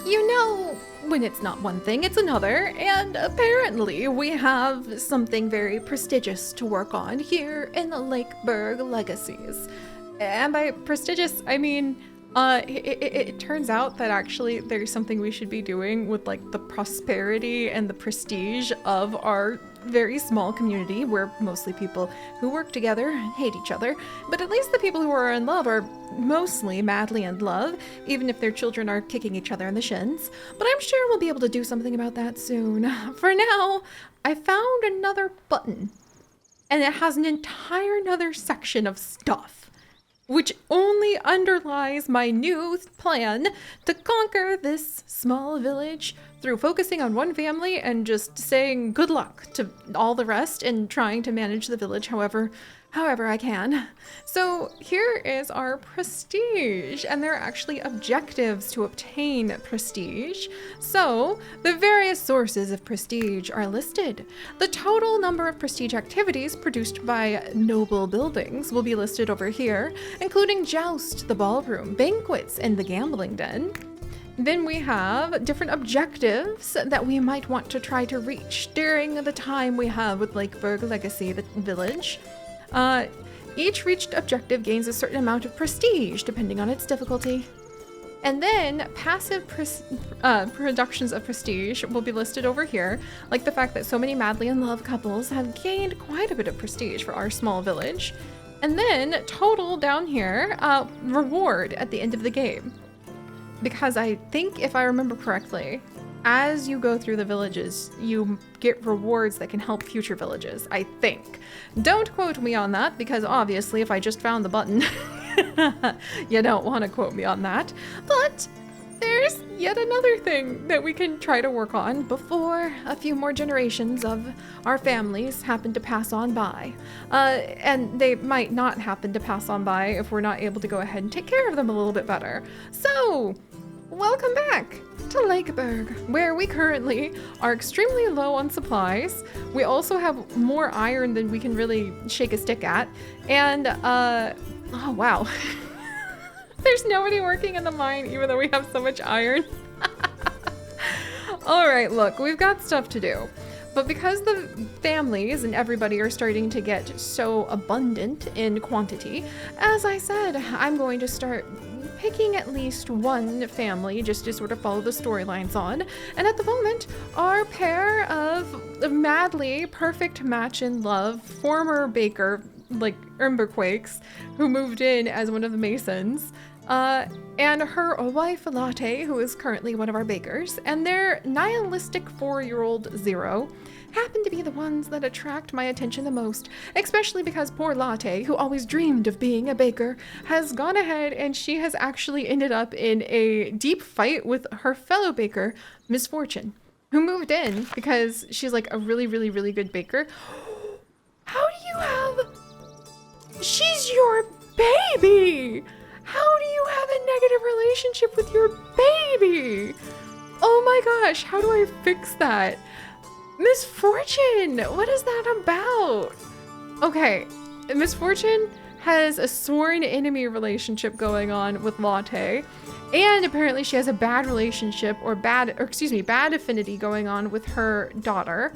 You know, when it's not one thing, it's another, and apparently we have something very prestigious to work on here in the Lakeburg Legacies. And by prestigious, I mean, it turns out that actually there's something we should be doing with like the prosperity and the prestige of our very small community. We're mostly people who work together and hate each other, but at least the people who are in love are mostly madly in love, even if their children are kicking each other in the shins. But I'm sure we'll be able to do something about that soon. For now, I found another button, and it has an entire another section of stuff, which only underlies my new plan to conquer this small village through focusing on one family and just saying good luck to all the rest and trying to manage the village however I can. So here is our prestige, and there are actually objectives to obtain prestige. So the various sources of prestige are listed. The total number of prestige activities produced by noble buildings will be listed over here, including joust, the ballroom, banquets, and the gambling den. Then we have different objectives that we might want to try to reach during the time we have with Lakeburg Legacy, the village. Each reached objective gains a certain amount of prestige, depending on its difficulty. And then passive productions of prestige will be listed over here, like the fact that so many madly in love couples have gained quite a bit of prestige for our small village. And then total down here, reward at the end of the game. Because I think, if I remember correctly, as you go through the villages, you get rewards that can help future villages, I think. Don't quote me on that, because obviously if I just found the button, you don't want to quote me on that. But there's yet another thing that we can try to work on before a few more generations of our families happen to pass on by. And they might not happen to pass on by if we're not able to go ahead and take care of them a little bit better. So, welcome back to Lakeberg, where we currently are extremely low on supplies. We also have more iron than we can really shake a stick at. And, oh wow. There's nobody working in the mine even though we have so much iron. All right, look, we've got stuff to do. But because the families and everybody are starting to get so abundant in quantity, as I said, I'm going to start picking at least one family just to sort of follow the storylines on. And at the moment, our pair of madly perfect match in love, former baker, like Emberquakes, who moved in as one of the masons, and her wife Latte, who is currently one of our bakers, and their nihilistic 4-year-old Zero happen to be the ones that attract my attention the most, especially because poor Latte, who always dreamed of being a baker, has gone ahead and she has actually ended up in a deep fight with her fellow baker, Misfortune, who moved in because she's like a really, really, really good baker. How do you have... She's your baby! How do you have a negative relationship with your baby? Oh my gosh, how do I fix that? Misfortune, what is that about? Okay, Misfortune has a sworn enemy relationship going on with Latte, and apparently she has a bad relationship bad affinity going on with her daughter.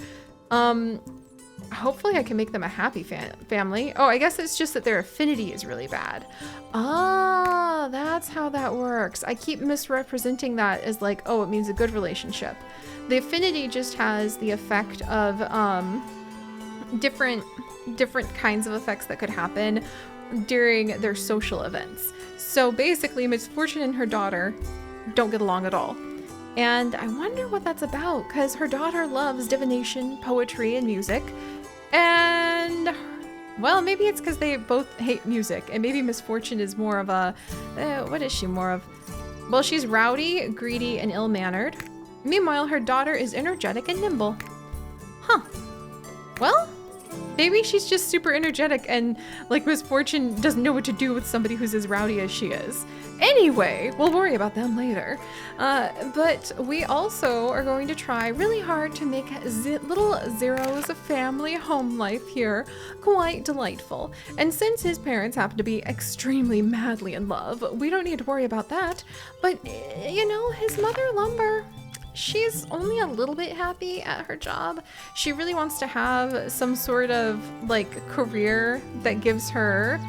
Hopefully I can make them a happy family. Oh, I guess it's just that their affinity is really bad. Ah, that's how that works. I keep misrepresenting that as like, oh, it means a good relationship. The affinity just has the effect of different kinds of effects that could happen during their social events. So basically, Misfortune and her daughter don't get along at all. And I wonder what that's about, because her daughter loves divination, poetry, and music. And, well, maybe it's because they both hate music, and maybe Misfortune is more of a, what is she more of? Well, she's rowdy, greedy, and ill-mannered. Meanwhile, her daughter is energetic and nimble. Huh. Well, Maybe she's just super energetic and like Miss Fortune doesn't know what to do with somebody who's as rowdy as she is. Anyway, we'll worry about them later. But we also are going to try really hard to make little Zero's family home life here quite delightful. And since his parents happen to be extremely madly in love, we don't need to worry about that. But, you know, his mother, Lumber, she's only a little bit happy at her job. She really wants to have some sort of like career that gives her,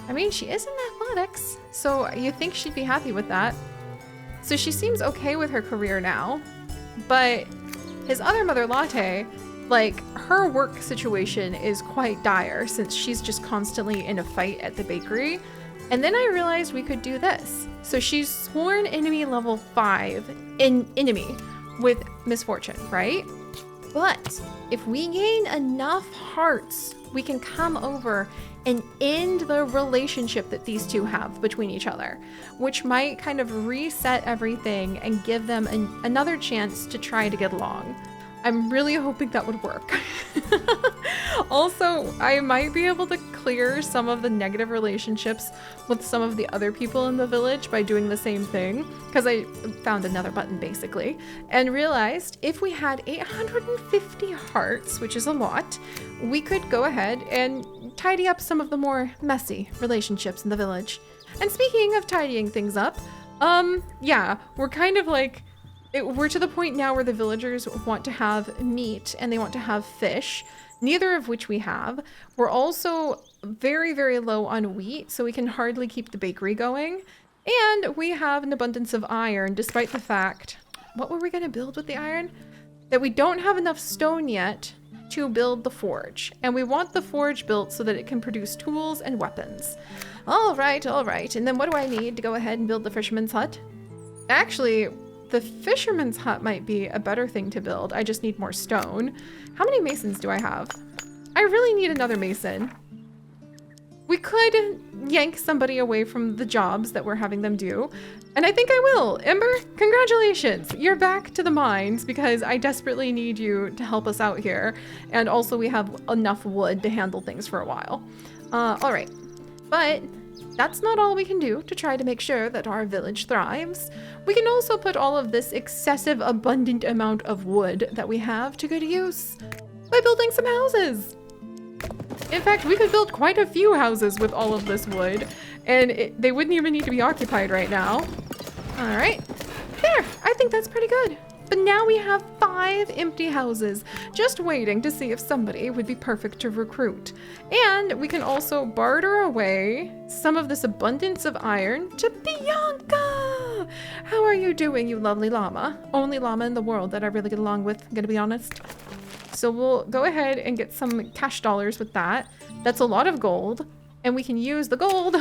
I mean, she is in athletics, so you think she'd be happy with that. So she seems okay with her career now, but his other mother, Latte, like her work situation is quite dire since she's just constantly in a fight at the bakery. And then I realized we could do this. So she's sworn enemy level 5 enemy with Misfortune, right? But if we gain enough hearts, we can come over and end the relationship that these two have between each other, which might kind of reset everything and give them another chance to try to get along. I'm really hoping that would work. Also, I might be able to clear some of the negative relationships with some of the other people in the village by doing the same thing, because I found another button basically, and realized if we had 850 hearts, which is a lot, we could go ahead and tidy up some of the more messy relationships in the village. And speaking of tidying things up, yeah, we're kind of like, we're to the point now where the villagers want to have meat and they want to have fish, neither of which we have. We're also very, very low on wheat, so we can hardly keep the bakery going. And we have an abundance of iron, despite the fact, what were we going to build with the iron? That we don't have enough stone yet to build the forge. And we want the forge built so that it can produce tools and weapons. All right, all right. And then what do I need to go ahead and build the fisherman's hut? Actually, the fisherman's hut might be a better thing to build. I just need more stone. How many masons do I have? I really need another mason. We could yank somebody away from the jobs that we're having them do. And I think I will. Ember, congratulations. You're back to the mines because I desperately need you to help us out here. And also we have enough wood to handle things for a while. All right, but that's not all we can do to try to make sure that our village thrives. We can also put all of this excessive abundant amount of wood that we have to good use by building some houses. In fact, we could build quite a few houses with all of this wood, and they wouldn't even need to be occupied right now. All right, there, I think that's pretty good. But now we have 5 empty houses, just waiting to see if somebody would be perfect to recruit. And we can also barter away some of this abundance of iron to Bianca! How are you doing, you lovely llama? Only llama in the world that I really get along with, I'm gonna be honest. So we'll go ahead and get some cash dollars with that. That's a lot of gold, and we can use the gold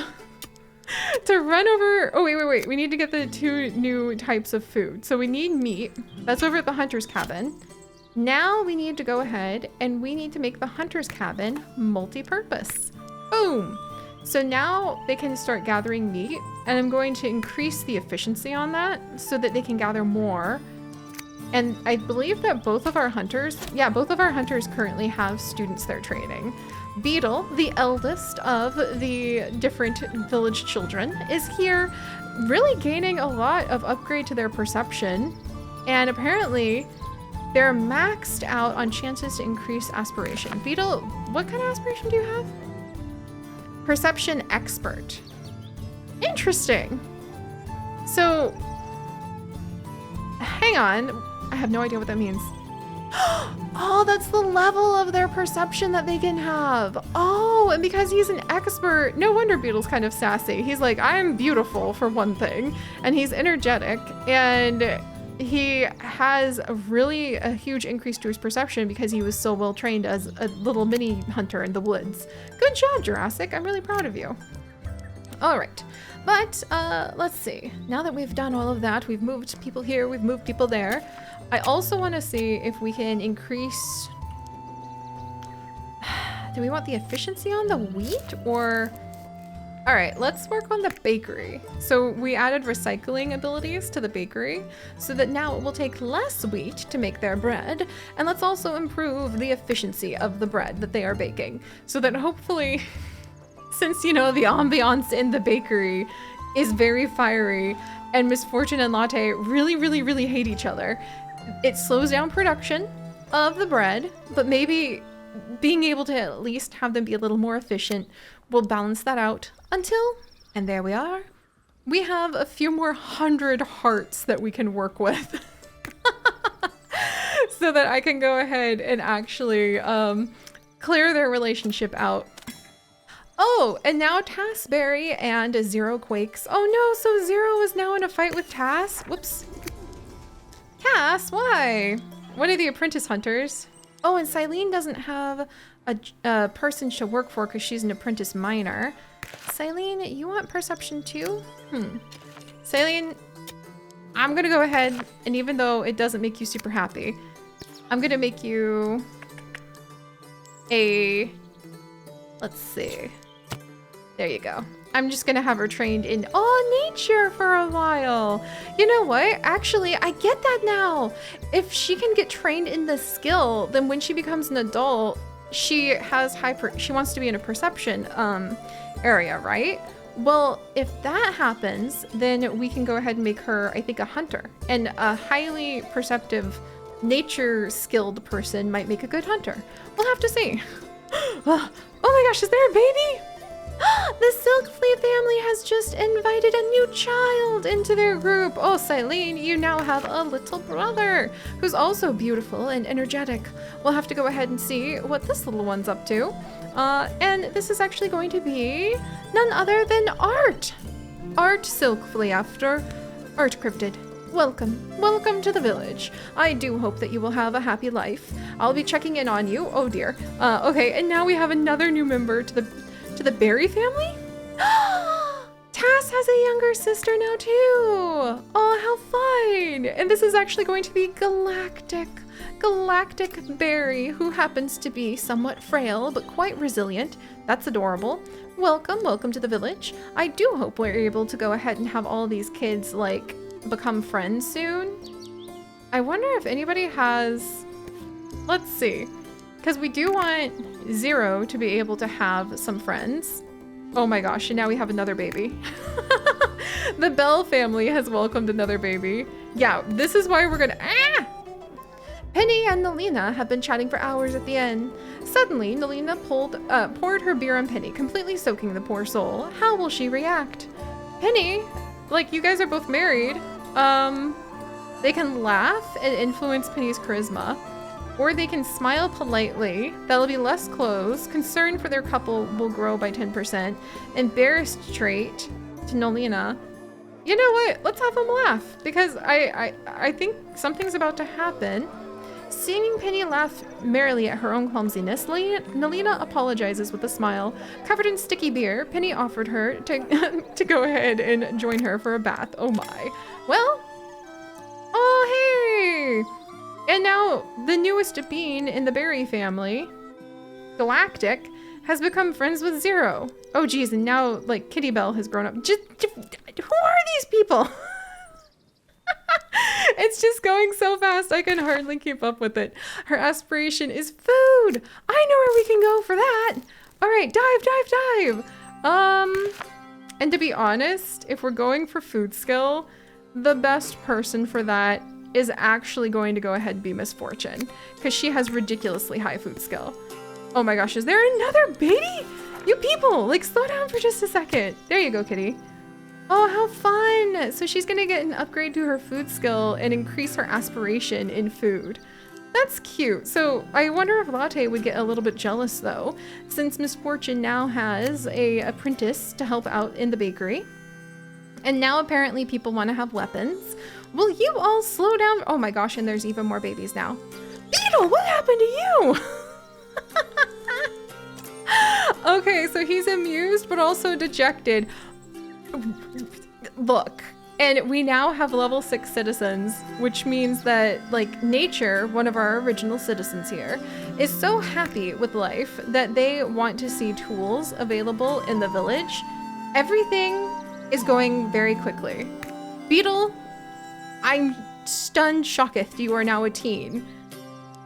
to run over. Oh, wait. We need to get the 2 new types of food. So we need meat. That's over at the hunter's cabin. Now we need to go ahead and we need to make the hunter's cabin multi-purpose. Boom. So now they can start gathering meat, and I'm going to increase the efficiency on that so that they can gather more. And I believe that both of our hunters currently have students they're training. Beetle, the eldest of the different village children, is here really gaining a lot of upgrade to their perception. And apparently they're maxed out on chances to increase aspiration. Beetle, what kind of aspiration do you have? Perception expert. Interesting. So, hang on. I have no idea what that means. Oh, that's the level of their perception that they can have. Oh, and because he's an expert, no wonder Beetle's kind of sassy. He's like, I'm beautiful for one thing, and he's energetic, and he has a huge increase to his perception because he was so well trained as a little mini hunter in the woods. Good job, Jurassic. I'm really proud of you. All right, but let's see. Now that we've done all of that, we've moved people here, we've moved people there. I also want to see if we can increase. Do we want the efficiency on the wheat, or All right, let's work on the bakery. So we added recycling abilities to the bakery so that now it will take less wheat to make their bread. And let's also improve the efficiency of the bread that they are baking so that hopefully, since, you know, the ambiance in the bakery is very fiery and Misfortune and Latte really hate each other, it slows down production of the bread, but maybe being able to at least have them be a little more efficient will balance that out until, and there we are, we have a few more 100 hearts that we can work with. So that I can go ahead and actually clear their relationship out. Oh, and now Tassberry and Zero quakes. Oh no, so Zero is now in a fight with Tass? Whoops. Cass, why? One of the apprentice hunters. Oh, and Silene doesn't have a person to work for because she's an apprentice miner. Silene, you want perception too? Silene, I'm gonna go ahead, and even though it doesn't make you super happy, I'm gonna make you a, let's see. There you go. I'm just gonna have her trained in nature for a while. You know what? Actually, I get that now. If she can get trained in this skill, then when she becomes an adult, she has she wants to be in a perception area, right? Well, if that happens, then we can go ahead and make her, I think, a hunter. And a highly perceptive, nature-skilled person might make a good hunter. We'll have to see. Oh my gosh, is there a baby? The Silkfleet family has just invited a new child into their group. Oh, Silene, you now have a little brother who's also beautiful and energetic. We'll have to go ahead and see what this little one's up to. And this is actually going to be none other than Art. Art Silkfleet after Art Cryptid. Welcome to the village. I do hope that you will have a happy life. I'll be checking in on you. Oh dear. Okay, and now we have another new member to the Berry family? Tass has a younger sister now too. Oh, how fun. And this is actually going to be Galactic Berry, who happens to be somewhat frail, but quite resilient. That's adorable. Welcome to the village. I do hope we're able to go ahead and have all these kids, like, become friends soon. I wonder if anybody has, let's see. Because we do want Zero to be able to have some friends. Oh my gosh, and now we have another baby. The Bell family has welcomed another baby. Yeah, this is why we're gonna, Penny and Nalina have been chatting for hours at the inn. Suddenly, Nalina poured her beer on Penny, completely soaking the poor soul. How will she react? Penny, like, you guys are both married. They can laugh and influence Penny's charisma. Or they can smile politely. That'll be less close. Concern for their couple will grow by 10%. Embarrassed trait to Nolina. You know what? Let's have them laugh. Because I think something's about to happen. Seeing Penny laugh merrily at her own clumsiness, Nalina apologizes with a smile. Covered in sticky beer, Penny offered her to go ahead and join her for a bath. Oh my. Well. Oh, hey. And now, the newest bean in the Berry family, Galactic, has become friends with Zero. Oh geez, and now, like, Kitty Bell has grown up. Who are these people? It's just going so fast, I can hardly keep up with it. Her aspiration is food. I know where we can go for that. All right, dive. And to be honest, if we're going for food skill, the best person for that is actually going to go ahead and be Misfortune, because she has ridiculously high food skill. Oh my gosh, is there another baby? You people, like, slow down for just a second. There you go, Kitty. Oh, how fun. So she's gonna get an upgrade to her food skill and increase her aspiration in food. That's cute. So I wonder if Latte would get a little bit jealous though, since Misfortune now has a apprentice to help out in the bakery. And now apparently people want to have weapons. Will you all slow down? Oh my gosh, and there's even more babies now. Beetle, what happened to you? Okay, so he's amused, but also dejected. Look, and we now have level 6 citizens, which means that, like, Nature, one of our original citizens here, is so happy with life that they want to see tools available in the village Everything is going very quickly. Beetle, I'm stunned shocketh you are now a teen.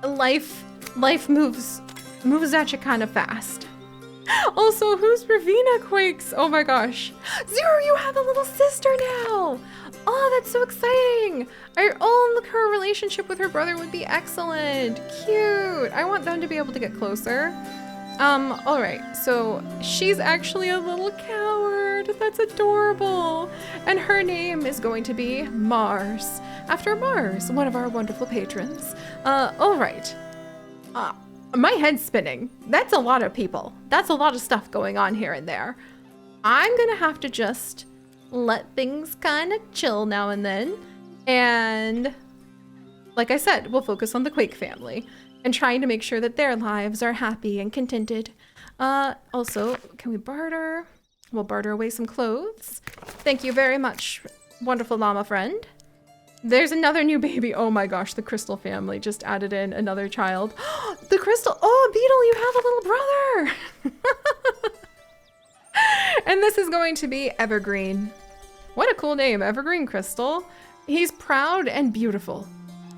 Life moves at you kind of fast. Also, who's Ravina Quakes? Oh my gosh. Zero, you have a little sister now. Oh, that's so exciting. Look, her relationship with her brother would be excellent. Cute. I want them to be able to get closer. All right. So she's actually a little coward. That's adorable. And her name is going to be Mars, after Mars, one of our wonderful patrons. All right. My head's spinning. That's a lot of people. That's a lot of stuff going on here and there. I'm gonna have to just let things kind of chill now and then. And like I said, we'll focus on the Quake family and trying to make sure that their lives are happy and contented. Also, can we barter? We'll barter away some clothes. Thank you very much, wonderful llama friend. There's another new baby. Oh my gosh, the Crystal family just added in another child. The Crystal, oh, Beetle, you have a little brother. And this is going to be Evergreen. What a cool name, Evergreen Crystal. He's proud and beautiful.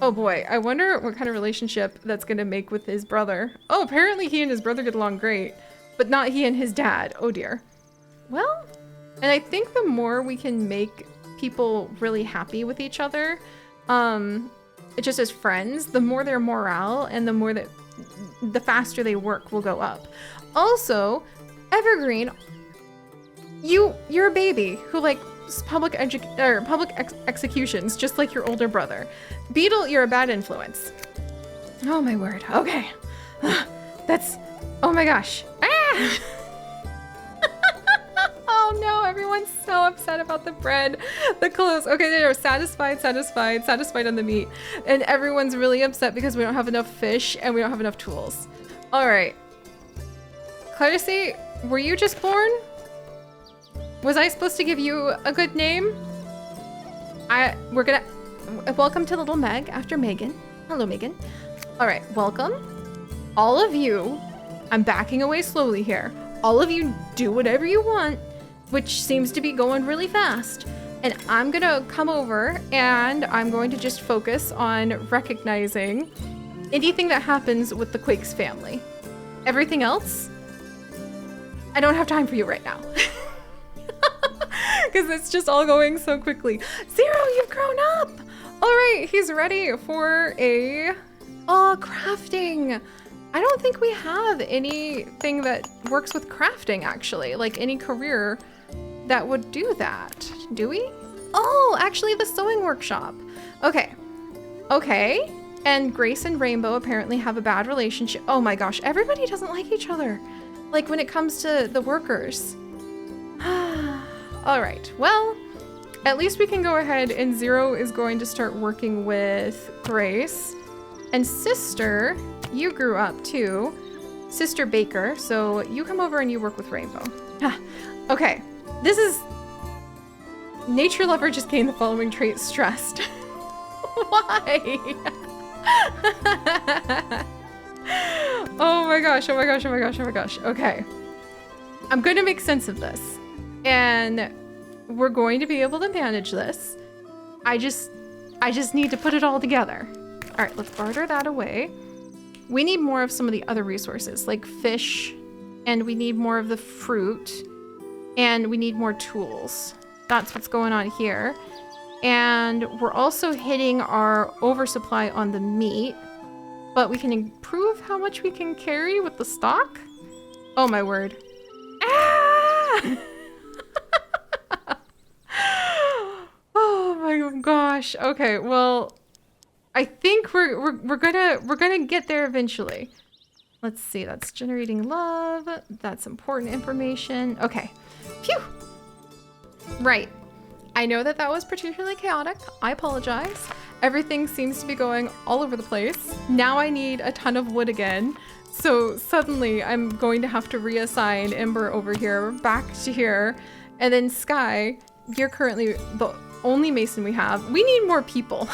Oh boy, I wonder what kind of relationship that's gonna make with his brother. Oh, apparently he and his brother get along great, but not he and his dad. Oh dear. Well, and I think the more we can make people really happy with each other, just as friends, the more their morale and the faster they work will go up. Also, Evergreen, you're a baby who likes public executions, just like your older brother. Beetle, you're a bad influence. Oh my word. Okay. Oh my gosh. Ah! Oh no, everyone's so upset about the bread, the clothes. Okay, they're satisfied on the meat. And everyone's really upset because we don't have enough fish and we don't have enough tools. All right. Clarice, were you just born? Was I supposed to give you a good name? Welcome to little Meg after Megan. Hello, Megan. All right, welcome. All of you, I'm backing away slowly here. All of you do whatever you want, which seems to be going really fast. And I'm gonna come over and I'm going to just focus on recognizing anything that happens with the Quakes family. Everything else, I don't have time for you right now. Because it's just all going so quickly. Zero, you've grown up! All right, he's ready for crafting. I don't think we have anything that works with crafting, actually. Like any career that would do that. Do we? Oh, actually the sewing workshop. Okay. Okay. And Grace and Rainbow apparently have a bad relationship. Oh my gosh, everybody doesn't like each other. Like when it comes to the workers. All right, well, at least we can go ahead and Zero is going to start working with Grace. And Sister, you grew up too. Sister Baker, so you come over and you work with Rainbow. Okay, this is... Nature Lover just gained the following trait, stressed. Why? Oh my gosh, oh my gosh, oh my gosh, oh my gosh. Okay. I'm going to make sense of this. And we're going to be able to manage this. I just need to put it all together. All right, let's barter that away. We need more of some of the other resources, like fish, and we need more of the fruit, and we need more tools. That's what's going on here. And we're also hitting our oversupply on the meat, but we can improve how much we can carry with the stock. Oh my word. Ah! Oh my gosh. Okay, well, I think we're gonna get there eventually. Let's see, that's generating love. That's important information. Okay. Phew. Right. I know that was particularly chaotic. I apologize. Everything seems to be going all over the place. Now I need a ton of wood again. So suddenly I'm going to have to reassign Ember over here, back to here. And then Sky, you're currently the only mason we have. We need more people.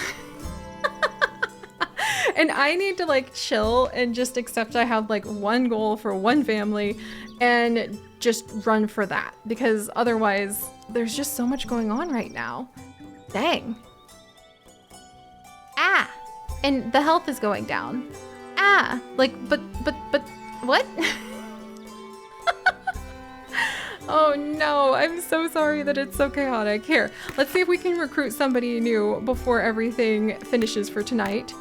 And I need to like chill and just accept I have like one goal for one family and just run for that, because otherwise there's just so much going on right now. Dang. Ah, and the health is going down. Ah, like, but what? Oh no, I'm so sorry that it's so chaotic. Here, let's see if we can recruit somebody new before everything finishes for tonight.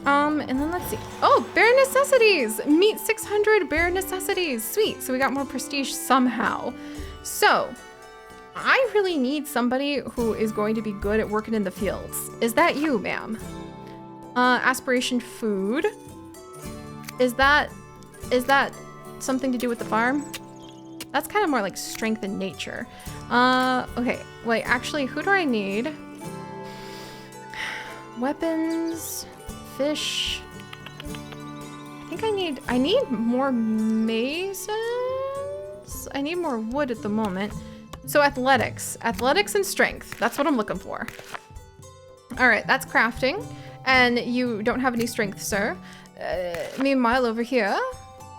And then let's see. Oh, bare necessities! Meet 600 bare necessities. Sweet, so we got more prestige somehow. So, I really need somebody who is going to be good at working in the fields. Is that you, ma'am? Aspiration food. Is that something to do with the farm? That's kind of more like strength in nature. Okay, wait, actually, who do I need? Weapons, fish. I think I need more masons. I need more wood at the moment. So athletics and strength. That's what I'm looking for. All right, that's crafting. And you don't have any strength, sir. Meanwhile, over here,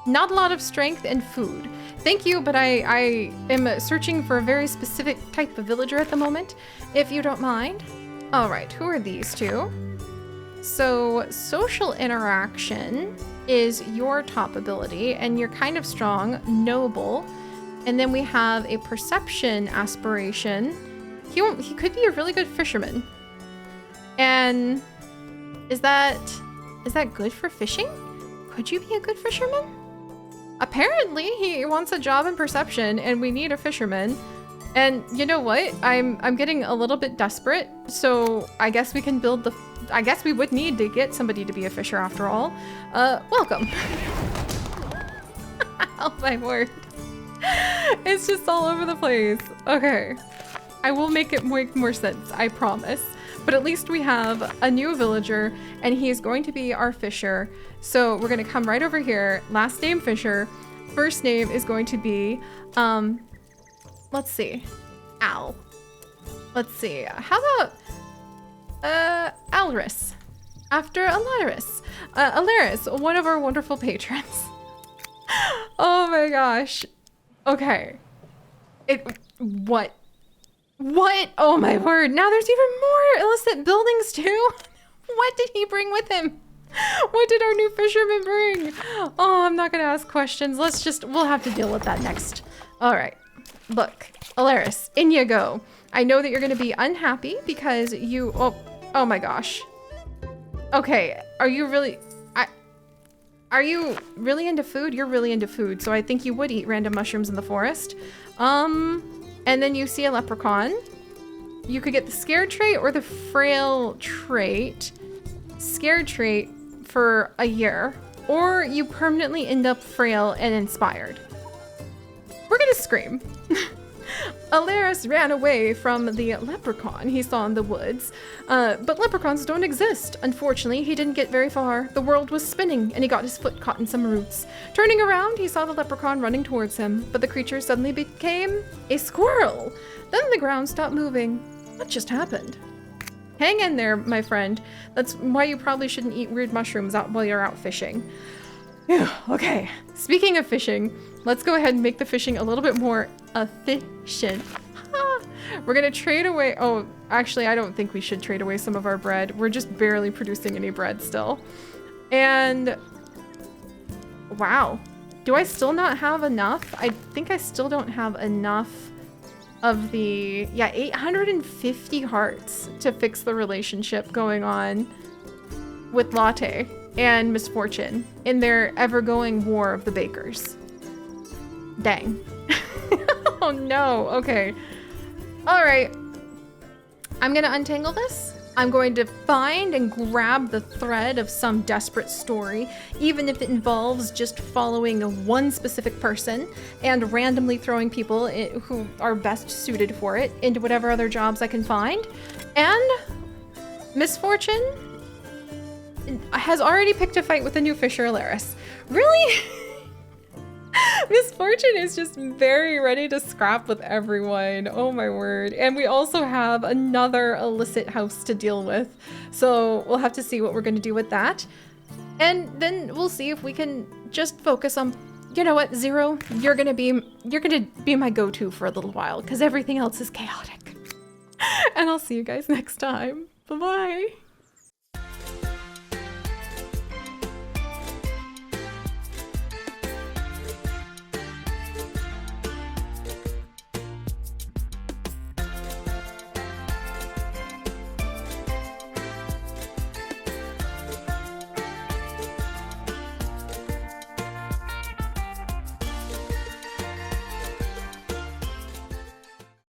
not a lot of strength and food. Thank you, but I am searching for a very specific type of villager at the moment, if you don't mind. All right, who are these two? So social interaction is your top ability, and you're kind of strong, noble. And then we have a perception aspiration. He could be a really good fisherman. And is that good for fishing? Could you be a good fisherman? Apparently he wants a job in perception, and we need a fisherman. And you know what? I'm getting a little bit desperate, so I guess we can build I guess we would need to get somebody to be a fisher after all. Welcome. Oh my word. It's just all over the place. Okay. I will make it make more sense, I promise. But at least we have a new villager, and he is going to be our fisher. So we're going to come right over here. Last name Fisher. First name is going to be, let's see, Al. Let's see. How about Alris? After Alaris. Alaris, one of our wonderful patrons. Oh my gosh. Okay. What? What? Oh my word. Now there's even more illicit buildings too. What did he bring with him? What did our new fisherman bring? Oh, I'm not gonna ask questions. We'll have to deal with that next. All right. Look, Alaris, in you go. I know that you're gonna be unhappy because oh my gosh. Okay, are you really into food? You're really into food, so I think you would eat random mushrooms in the forest. And then you see a leprechaun. You could get the scared trait or the frail trait. Scared trait for a year, or you permanently end up frail and inspired. We're gonna scream. Alaris ran away from the leprechaun he saw in the woods, but leprechauns don't exist. Unfortunately, he didn't get very far. The world was spinning, and he got his foot caught in some roots. Turning around, he saw the leprechaun running towards him, but the creature suddenly became a squirrel. Then the ground stopped moving. What just happened? Hang in there, my friend. That's why you probably shouldn't eat weird mushrooms while you're out fishing. Phew, okay, speaking of fishing, let's go ahead and make the fishing a little bit more efficient. We're gonna trade away, oh, actually I don't think we should trade away some of our bread. We're just barely producing any bread still. And, wow, do I still not have enough? I think I still don't have enough of the, 850 hearts to fix the relationship going on with Latte and Misfortune in their ever-going war of the bakers. Dang. Oh no, okay. All right, I'm gonna untangle this. I'm going to find and grab the thread of some desperate story, even if it involves just following one specific person and randomly throwing people who are best suited for it into whatever other jobs I can find. And Misfortune has already picked a fight with the new fisher, Alaris. Really? Misfortune is just very ready to scrap with everyone. Oh my word. And we also have another illicit house to deal with. So we'll have to see what we're going to do with that. And then we'll see if we can just focus on you know what, Zero? You're gonna be my go-to for a little while because everything else is chaotic. And I'll see you guys next time. Bye-bye.